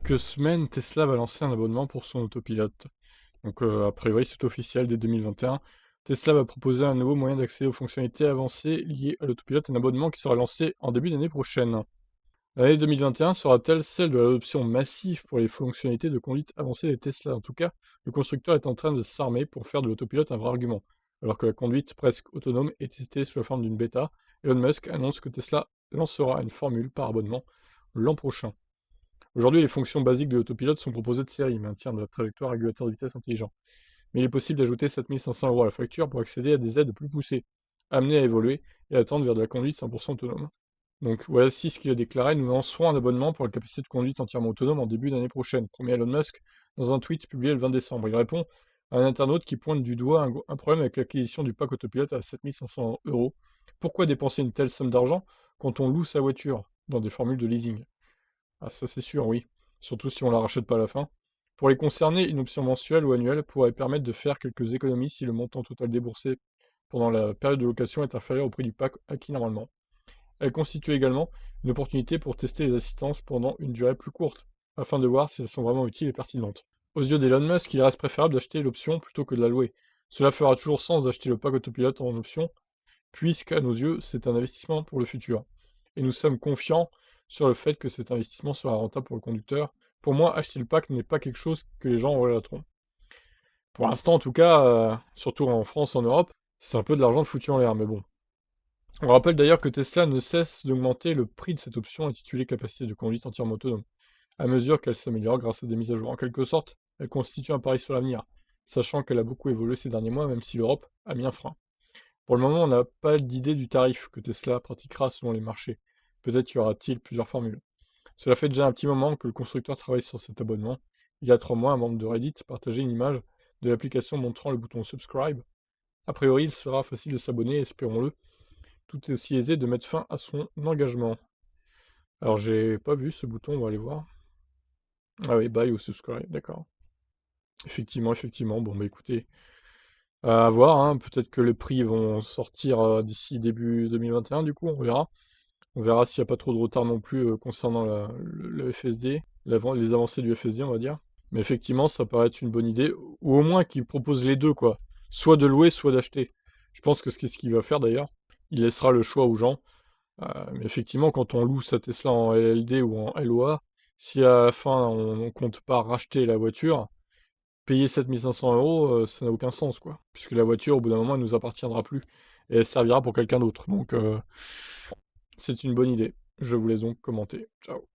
quelques semaines, Tesla va lancer un abonnement pour son autopilote. Donc, a priori, c'est officiel dès 2021. Tesla va proposer un nouveau moyen d'accéder aux fonctionnalités avancées liées à l'autopilote, un abonnement qui sera lancé en début d'année prochaine. L'année 2021 sera-t-elle celle de l'adoption massive pour les fonctionnalités de conduite avancée des Tesla? En tout cas, le constructeur est en train de s'armer pour faire de l'autopilote un vrai argument. Alors que la conduite presque autonome est testée sous la forme d'une bêta, Elon Musk annonce que Tesla lancera une formule par abonnement l'an prochain. Aujourd'hui, les fonctions basiques de l'autopilote sont proposées de série, maintien de la trajectoire, régulateur de vitesse intelligent. Mais il est possible d'ajouter 7500 € à la facture pour accéder à des aides plus poussées, amenées à évoluer et à tendre vers de la conduite 100% autonome. Donc voici ce qu'il a déclaré: nous lancerons un abonnement pour la capacité de conduite entièrement autonome en début d'année prochaine, promet Elon Musk dans un tweet publié le 20 décembre. Il répond à un internaute qui pointe du doigt un problème avec l'acquisition du pack autopilote à 7500 €. Pourquoi dépenser une telle somme d'argent quand on loue sa voiture dans des formules de leasing? Ah, ça c'est sûr, oui. Surtout si on la rachète pas à la fin. Pour les concernés, une option mensuelle ou annuelle pourrait permettre de faire quelques économies si le montant total déboursé pendant la période de location est inférieur au prix du pack acquis normalement. Elle constitue également une opportunité pour tester les assistances pendant une durée plus courte, afin de voir si elles sont vraiment utiles et pertinentes. Aux yeux d'Elon Musk, il reste préférable d'acheter l'option plutôt que de la louer. Cela fera toujours sens d'acheter le pack autopilote en option, puisqu'à nos yeux, c'est un investissement pour le futur. Et nous sommes confiants sur le fait que cet investissement sera rentable pour le conducteur. Pour moi, acheter le pack n'est pas quelque chose que les gens regretteront. Pour l'instant, en tout cas, surtout en France, en Europe, c'est un peu de l'argent foutu en l'air, mais bon. On rappelle d'ailleurs que Tesla ne cesse d'augmenter le prix de cette option intitulée capacité de conduite entièrement autonome, à mesure qu'elle s'améliore grâce à des mises à jour. En quelque sorte, elle constitue un pari sur l'avenir, sachant qu'elle a beaucoup évolué ces derniers mois, même si l'Europe a mis un frein. Pour le moment, on n'a pas d'idée du tarif que Tesla pratiquera selon les marchés. Peut-être y aura-t-il plusieurs formules. Cela fait déjà un petit moment que le constructeur travaille sur cet abonnement. Il y a 3 mois, un membre de Reddit partageait une image de l'application montrant le bouton Subscribe. A priori, il sera facile de s'abonner, espérons-le. Tout est aussi aisé de mettre fin à son engagement. Alors, j'ai pas vu ce bouton, on va aller voir. Ah oui, buy ou subscribe, d'accord. Effectivement. Bon, bah écoutez, à voir, hein. Peut-être que les prix vont sortir d'ici début 2021, du coup, on verra. On verra s'il n'y a pas trop de retard non plus concernant le FSD, les avancées du FSD, on va dire. Mais effectivement, ça paraît être une bonne idée, ou au moins qu'il propose les deux, quoi. Soit de louer, soit d'acheter. Je pense que c'est ce qu'il va faire d'ailleurs. Il laissera le choix aux gens. Mais effectivement, quand on loue sa Tesla en LLD ou en LOA, si à la fin on compte pas racheter la voiture, payer 7500 €, ça n'a aucun sens, quoi. Puisque la voiture, au bout d'un moment, elle nous appartiendra plus. Et elle servira pour quelqu'un d'autre. Donc, c'est une bonne idée. Je vous laisse donc commenter. Ciao.